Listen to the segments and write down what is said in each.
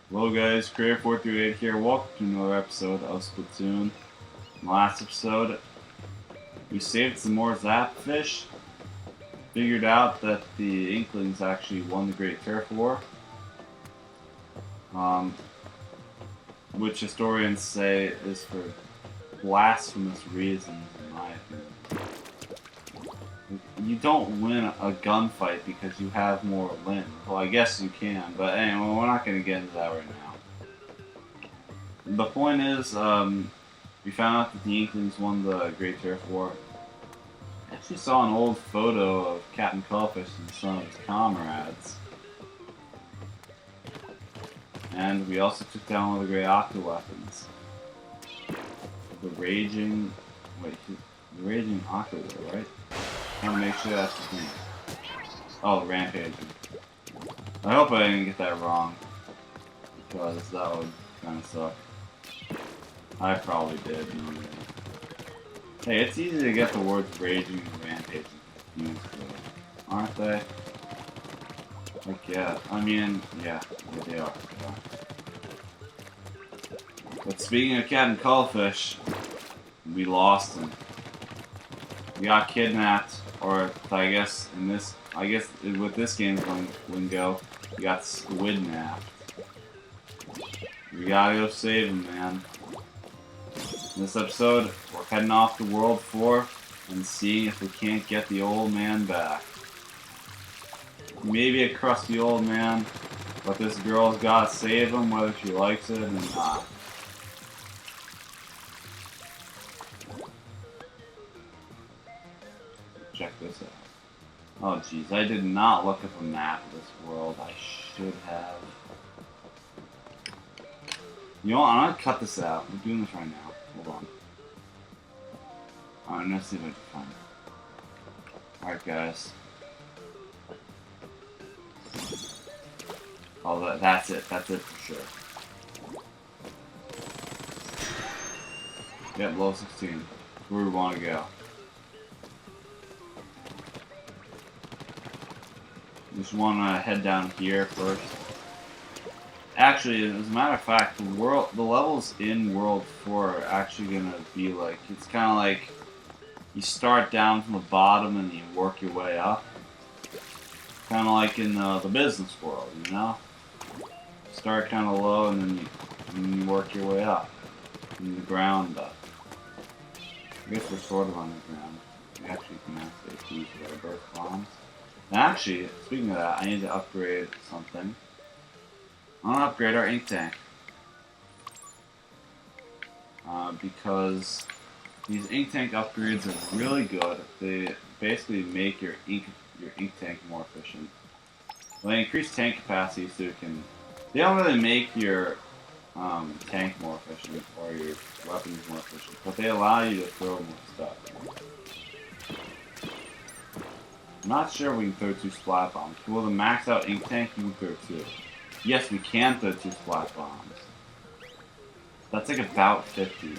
Hello guys, Creator438 here. Welcome to another episode of Splatoon. In the last episode, we saved some more Zapfish. Figured out that the Inklings actually won the Great Turf War. Which historians say is for blasphemous reasons, in my opinion. You don't win a gunfight because you have more limbs. Well, I guess you can, but anyway, we're not going to get into that right now. The point is, we found out that the Inklings won the Great Turf War. I actually saw an old photo of Captain Cullfish and some of his comrades. And we also took down one of the Great Octa weapons. The Raging Octa War, right? I want to make sure that's the thing. Oh, Rampaging. I hope I didn't get that wrong, because that would kind of suck. I probably did. Hey, it's easy to get the words Raging and Rampaging confused, though, aren't they? Like, yeah, I mean, yeah, they are. But speaking of Captain Cullfish, we lost him. We got kidnapped, or I guess with this game's lingo, we got squidnapped. We gotta go save him, man. In this episode, we're heading off to World 4 and seeing if we can't get the old man back. Maybe a crusty old man, but this girl's gotta save him whether she likes it or not. Check this out. Oh jeez, I did not look at the map of this world. I should have. You know what, I'm gonna cut this out. I'm doing this right now. Hold on. Alright, let's see if I can find it. Alright guys. Oh, that's it. That's it for sure. Yep, level 16. Where we want to go. Just want to head down here first. Actually, as a matter of fact, the levels in World 4 are actually gonna be like, it's kind of like you start down from the bottom and you work your way up. Kind of like in the business world, you know? Start kind of low and then you work your way up. From the ground up. I guess we're sort of on the ground. We actually can actually use our burst bombs. And actually, speaking of that, I need to upgrade something. I want to upgrade our ink tank. Because these ink tank upgrades are really good. They basically make your ink tank more efficient. Well, they increase tank capacity so it can. They don't really make your tank more efficient or your weapons more efficient, but they allow you to throw more stuff. I'm not sure we can throw 2 splat bombs. Well, the max out ink tank, you can throw 2. Yes, we can throw 2 splat bombs. That's like about 50.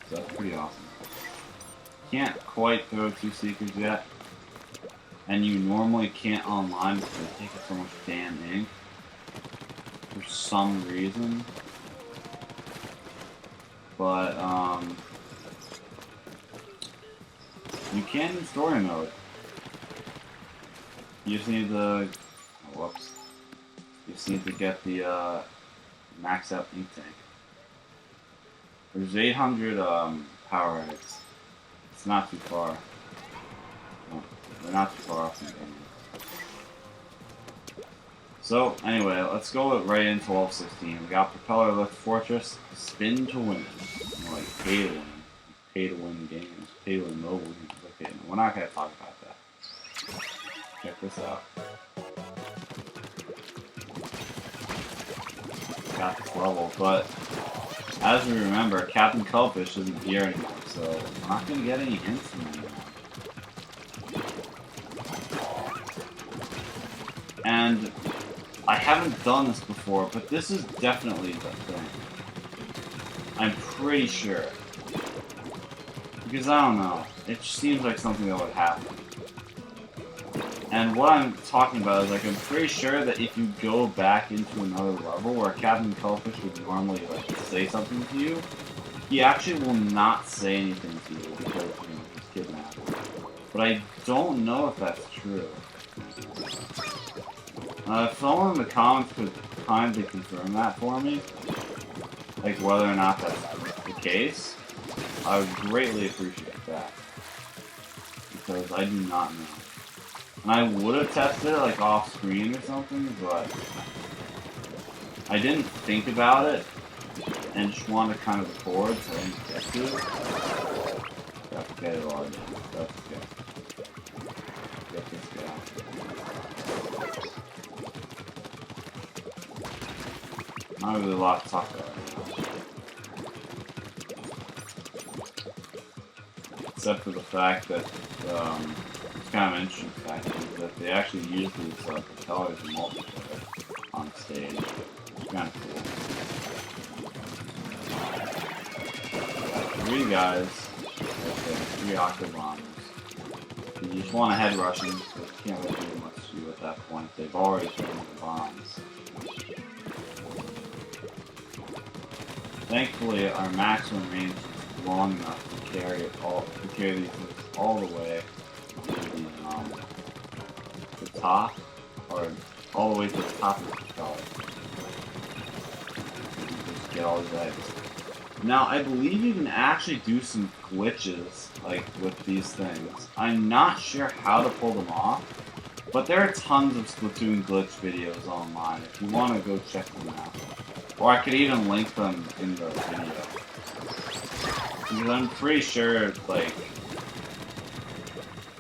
So that's pretty awesome. Can't quite throw 2 seekers yet. And you normally can't online because they take up so much damn ink. For some reason. But, you can in story mode. You just need the... Oh, whoops. You just need to get the, max out ink tank. There's 800, power eggs. It's not too far. No, we're not too far off from the game. So, anyway, let's go right into level 16. We got Propeller Lift Fortress, Spin to Win. You know, like, pay to win. Pay to win games. Pay to win mobile games. Okay, no, we're not going to talk about that. Check this out. Got this level, but as we remember, Captain Cullfish isn't here anymore, so we're not going to get any hints from anyone. And I haven't done this before, but this is definitely the thing. I'm pretty sure. Because I don't know. It just seems like something that would happen. And what I'm talking about is, like, I'm pretty sure that if you go back into another level where Captain Cuttlefish would normally, like, say something to you, he actually will not say anything to you because, you know, he's kidnapped. But I don't know if that's true. If someone in the comments could kindly confirm that for me, like whether or not that's the case, I would greatly appreciate that. Because I do not know. And I would have tested it like off screen or something, but I didn't think about it and just wanted to kind of record, so I didn't get to it. That's okay, Lord. That's okay. Get this guy. Not really a lot to talk about right now. Except for the fact that, it's kind of an interesting fact is that they actually use these propellers in multiplayer on stage. It's kind of cool. Three guys, okay, 3 octave bombers. You just want to head rush them, so you can't really do much to you at that point. They've already thrown the bombs. Thankfully, our maximum range is long enough to carry these things all the way to the top, or all the way to the top of the propeller. Just get all these eggs. Now, I believe you can actually do some glitches, like, with these things. I'm not sure how to pull them off, but there are tons of Splatoon glitch videos online if you want to go check them out. Or I could even link them in the video. Because I'm pretty sure, like,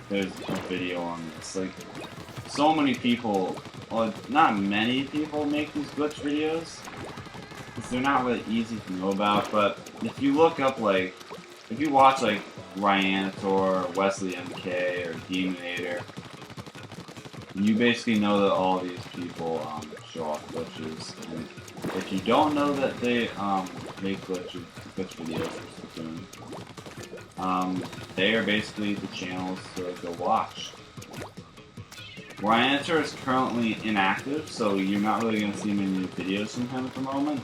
there's a video on this. Like, so many people, well, not many people make these glitch videos. Because they're not really easy to know about, but if you look up, like, if you watch, like, Ryanator, Wesley MK, or Demonator, you basically know that all these people show off glitches. And if you don't know that they make glitch videos for Splatoon, they are basically the channels to go watch. Ryanator is currently inactive, so you're not really going to see many videos from him at the moment.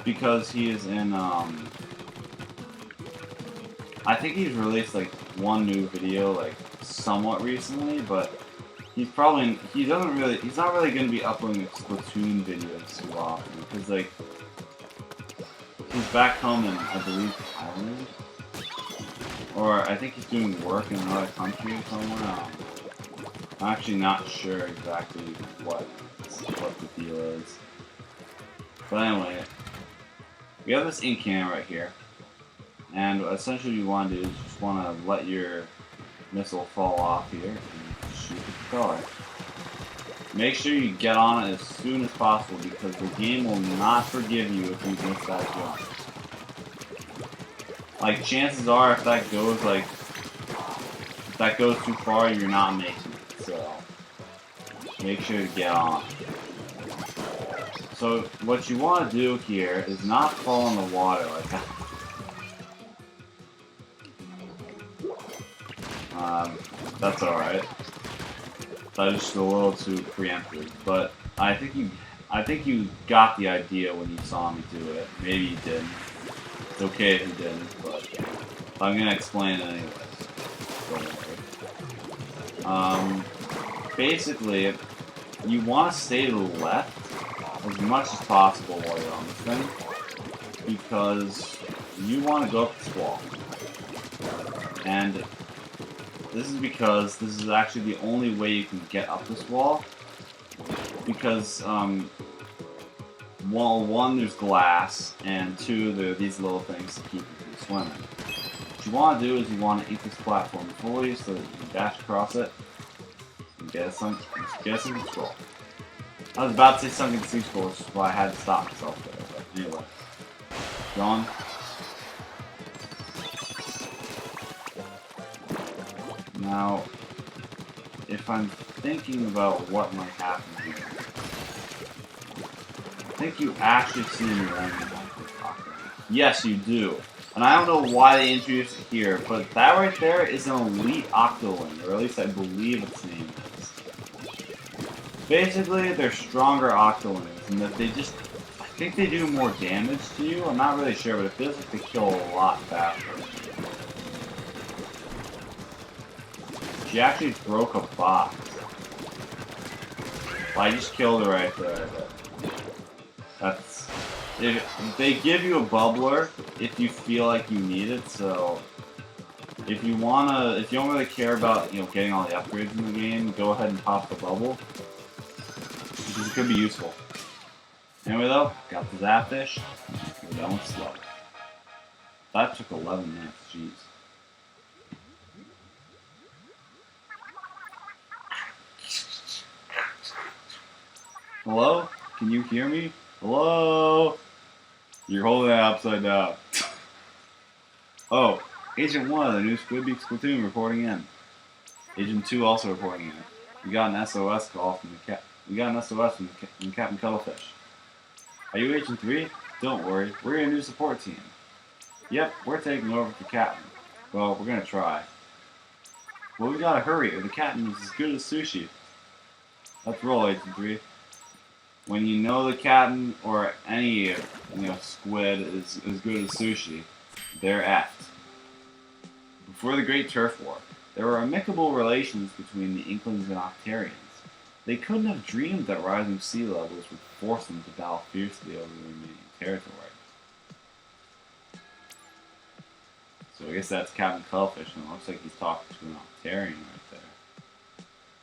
Because he is in, I think he's released like one new video like somewhat recently, but he's not really going to be uploading Splatoon videos too often, because like, he's back home in, I believe, Thailand, or I think he's doing work in another country or somewhere. I'm actually not sure exactly what the deal is. But anyway, we have this ink can right here, and essentially what you want to do is just want to let your missile fall off here and shoot the propeller. Make sure you get on it as soon as possible, because the game will not forgive you if you miss that jump. Like, chances are, if that goes too far, you're not making it. So make sure to get on. So what you want to do here is not fall in the water like that. That's alright. That was just a little too preemptive, but I think you got the idea when you saw me do it. Maybe you didn't. It's okay if you didn't, but I'm gonna explain it anyways. Don't worry. Basically, you want to stay to the left as much as possible while you're on this thing, because you want to go up this wall. And this is because this is actually the only way you can get up this wall, because well, one, there's glass, and two, there are these little things to keep you from swimming. What you want to do is you want to ink this platform fully so that you can dash across it and get some control. I was about to say something conceivable, which is why I had to stop myself there, but anyway. Going. Now, if I'm thinking about what might happen here, I think you actually see me landing on this octane. Yes, you do. And I don't know why they introduced it here, but that right there is an elite octoling, or at least I believe its name is. Basically, they're stronger Octolings, and that they just, I think they do more damage to you. I'm not really sure, but it feels like they kill a lot faster. She actually broke a box. Well, I just killed her right there. That's. They give you a bubbler if you feel like you need it. So if you don't really care about getting all the upgrades in the game, go ahead and pop the bubble because it could be useful. Anyway, though, got the Zapfish. We're done with Slug. That took 11 minutes. Jeez. Hello? Can you hear me? Hello? You're holding that upside down. Oh, Agent 1 of the new Splatoon reporting in. Agent 2 also reporting in. We got an SOS call from from Captain Cuttlefish. Are you Agent 3? Don't worry, we're your new support team. Yep, we're taking over for Captain. Well, we're gonna try. Well, we gotta hurry, or the Captain is as good as sushi. Let's roll, Agent 3. When you know the Captain or any squid is as good as sushi, they're effed. Before the Great Turf War, there were amicable relations between the Inklings and Octarians. They couldn't have dreamed that rising sea levels would force them to battle fiercely over the remaining territory. So I guess that's Captain Cuttlefish, and it looks like he's talking to an Octarian right there.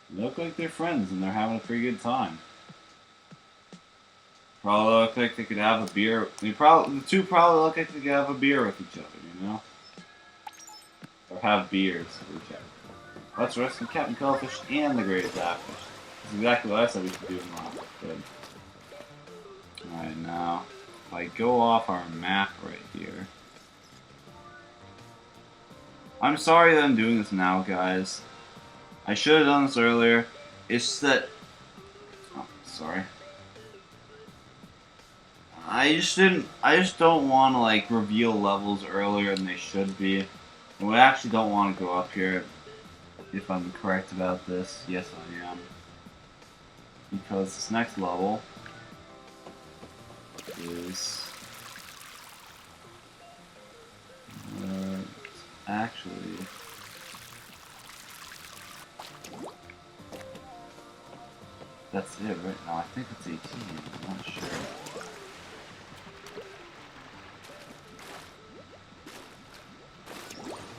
They look like they're friends, and they're having a pretty good time. Probably look like they could have a beer. The two probably look like they could have a beer with each other, or have beers with each other. Let's rescue Captain Cuttlefish and the Great Zapfish. That's exactly what I said we should do in last episode. Alright, now, if I go off our map right here. I'm sorry that I'm doing this now, guys. I should have done this earlier. It's just that... Oh, sorry. I just don't want to, reveal levels earlier than they should be. And we actually don't want to go up here, if I'm correct about this. Yes, I am. Because this next level is... actually... That's it, right? No, I think it's 18. I'm not sure.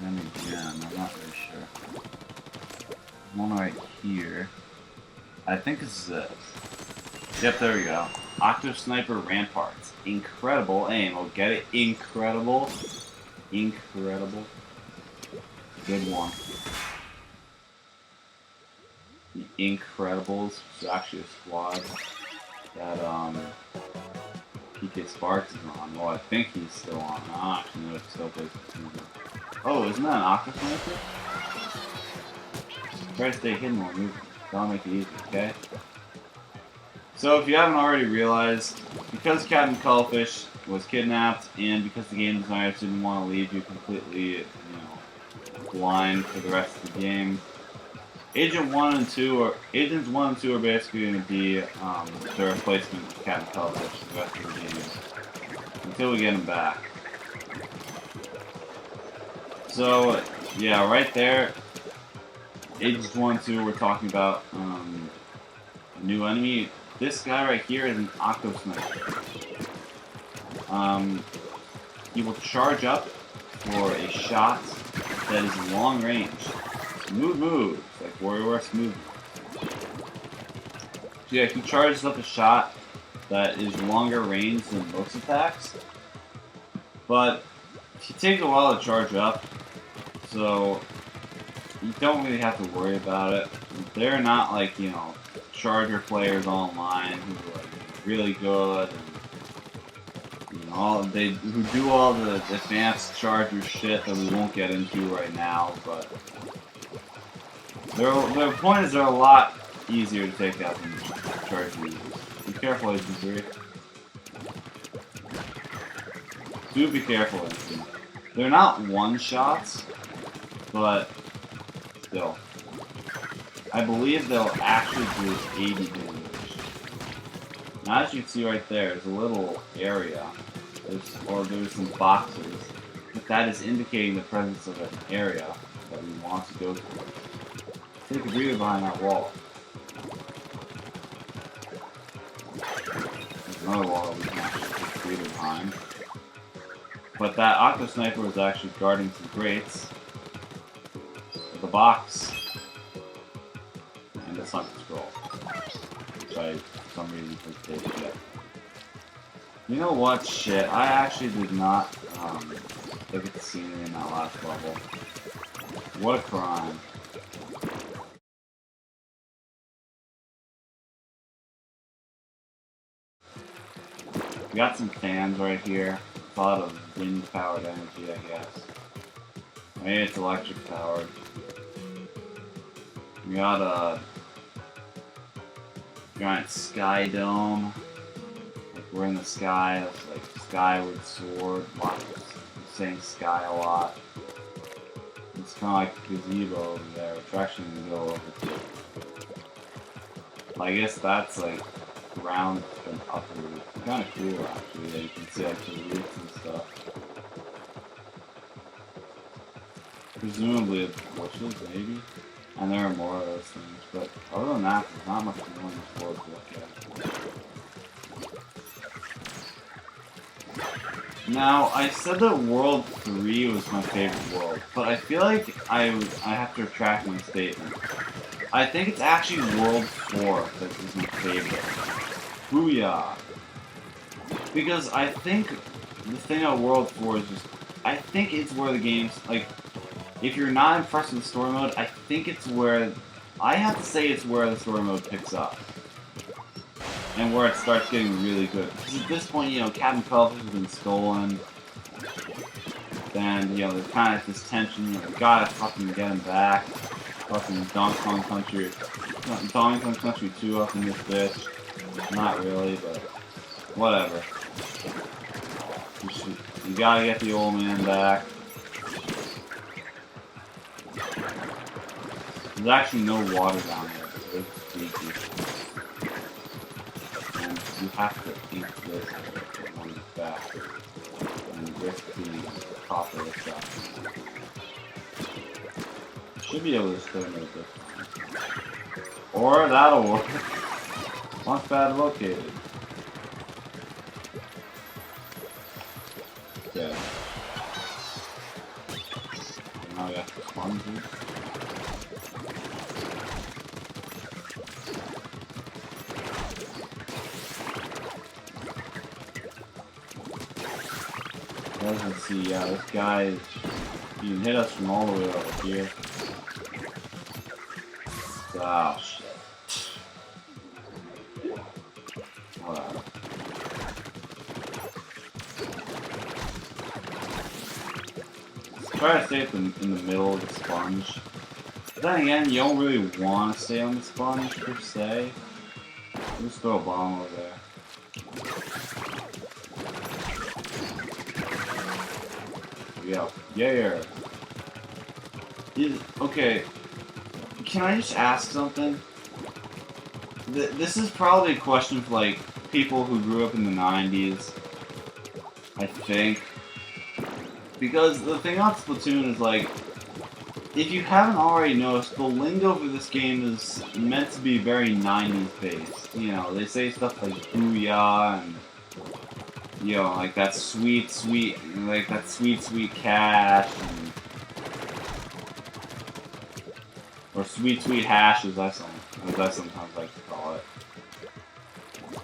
Then again, I'm not really sure. One right here. I think this is it. Yep, there we go. Octo Sniper Ramparts. Incredible aim. Oh, get it? Incredible. Incredible. Good one. The Incredibles is actually a squad that PK Sparks is on. Well, I think he's still on. I don't actually know if he still plays Splatoon. Oh, isn't that an Octo Sniper? Try to stay hidden while moving. That'll make it easy, okay? So, if you haven't already realized, because Captain Cuttlefish was kidnapped, and because the game designers didn't want to leave you completely, blind for the rest of the game, Agents 1 and 2 are basically going to be the replacement of Captain Cuttlefish for the rest of the game until we get him back. So, yeah, right there, Agents 1 and 2, we're talking about a new enemy. This guy right here is an Octo Sniper. He will charge up for a shot that is long range. Smooth move. It's like Warrior Smooth. So yeah, he charges up a shot that is longer range than most attacks. But he takes a while to charge up, so you don't really have to worry about it. They're not like, charger players online who are really good and who do all the advanced charger shit that we won't get into right now, but their point is they're a lot easier to take out than charger users. Be careful, Agent 3. Do be careful, Agent. They're not one-shots, but still. I believe they'll actually do 80 damage. Now, as you can see right there, there's a little area. There's some boxes. But that is indicating the presence of an area that we want to go to. Take a breather behind that wall. There's another wall that we can actually take a breather behind. But that Octo Sniper is actually guarding some crates. With a box. And a Sunken Scroll. Which I, for some reason, didn't take yet. You know what? Shit. I actually did not look at the scenery in that last level. What a crime. We got some fans right here. A lot of wind-powered energy, I guess. Maybe it's electric-powered. We got a giant sky dome. Like we're in the sky. It's like skyward sword. Lots of saying sky a lot. It's kind of like a gazebo over there, which we're actually going to go over to. I guess that's like ground and upper roof. It's kind of cool actually, that you can see like the roofs and stuff. Presumably it's bushes, maybe? And there are more of those things, but other than that, there's not much more in this world to look at. Now, I said that World 3 was my favorite world, but I feel like I have to retract my statement. I think it's actually World 4 that is my favorite. Booyah! Because I think the thing about World 4 is just, I think it's where the game's, like, if you're not impressed with the story mode, I think it's where, I have to say it's where the story mode picks up. And where it starts getting really good. Because at this point, you know, Captain Cullfish has been stolen. And, you know, there's kind of this tension, you know, we gotta fucking get him back. Fucking Donkey Kong Country 2 up in this bitch. Not really, but whatever. You gotta get the old man back. There's actually no water down there, so it's freaky. And you have to eat this when it's back. And risk being copper with that. Should be able to still make this one. Or that'll work. Launchpad located. Okay. Now we have to sponge it. Let's see, yeah, this guy is, he can hit us from all the way over here. Oh, shit. Whatever. Let's try to stay in the middle of the sponge. But then again, you don't really want to stay on the sponge per se. Just throw a bomb over there. Yeah. Okay. Can I just ask something? This is probably a question for, like, people who grew up in the 90s. I think. Because the thing about Splatoon is, like, if you haven't already noticed, the lingo for this game is meant to be very 90s based. You know, they say stuff like booyah and, you know, like that sweet cash, and, or sweet hash, as I sometimes like to call it.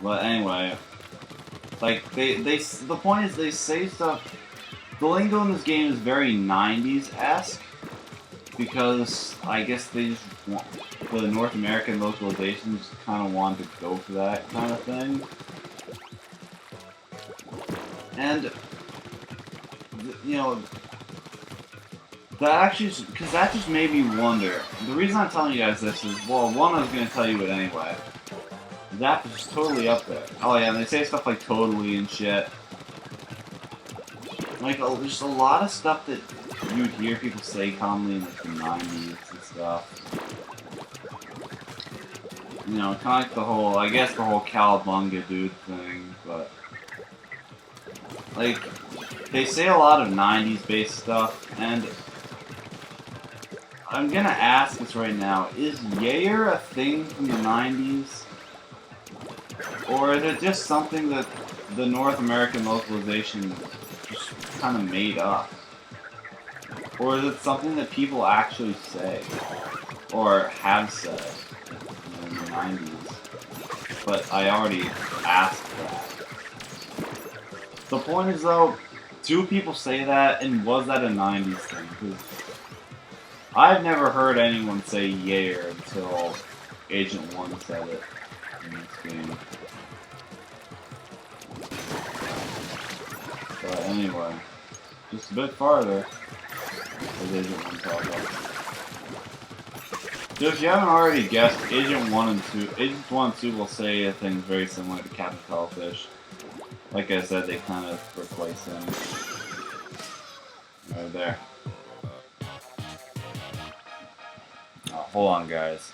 But anyway, like the point is they say stuff. The lingo in this game is very 90s-esque because I guess they just want, the North American localizations kind of wanted to go for that kind of thing. And, you know, that actually, because that just made me wonder. The reason I'm telling you guys this is, well, one, I was going to tell you it anyway. That is just totally up there. Oh yeah, and they say stuff like totally and shit. Like, there's a lot of stuff that you'd hear people say commonly in, like, the 90s and stuff. You know, kind of like the whole, I guess the whole Cowabunga dude thing, but like, they say a lot of 90s based stuff, and I'm gonna ask this right now, is Yair a thing from the 90s? Or is it just something that the North American localization just kind of made up? Or is it something that people actually say? Or have said in the 90s? But I already asked that. The point is though, do people say that, and was that a 90s thing? Because I've never heard anyone say Yair until Agent 1 said it in this game. But anyway, just a bit farther, as Agent 1 tells us. So if you haven't already guessed, Agents 1 and 2 will say things very similar to Captain Cuttlefish. Like I said, they kind of replace him. Right there. Oh, hold on, guys.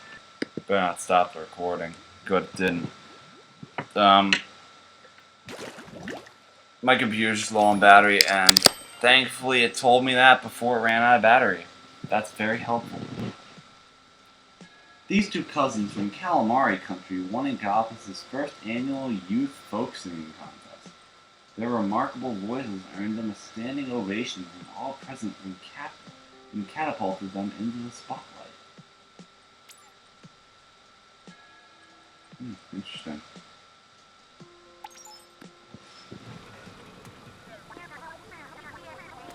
Better not stop the recording. Good, it didn't. My computer's just low on battery, and thankfully it told me that before it ran out of battery. That's very helpful. These two cousins from Calamari Country won Galapagos' first annual youth folk singing contest. Their remarkable voices earned them a standing ovation from all present and catapulted them into the spotlight. Interesting.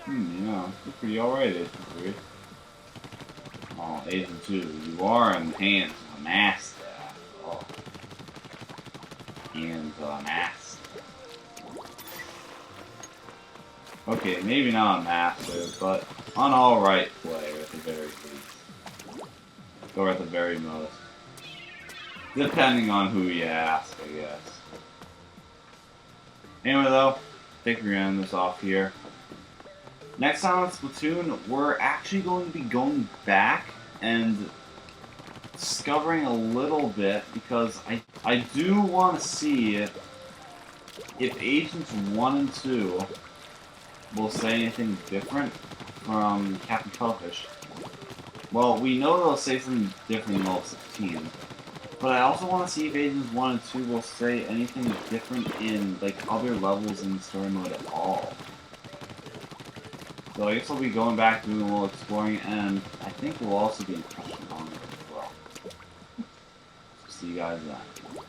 Yeah, you're pretty alright, Agent 3. Oh, Agent 2, you are in the hands of a master. Oh. Hands of a master. Okay, maybe not a master, but an alright player at the very least. Or at the very most. Depending on who you ask, I guess. Anyway though, I think we're gonna end this off here. Next time on Splatoon, we're actually going to be going back and discovering a little bit, because I do want to see if Agents 1 and 2 will say anything different from Captain Cuttlefish. Well, we know they'll say something different in level 16, but I also want to see if Agents 1 and 2 will say anything different in like other levels in the story mode at all. So I guess we'll be going back doing a little exploring, and I think we'll also be in Question Hunger as well. So see you guys then.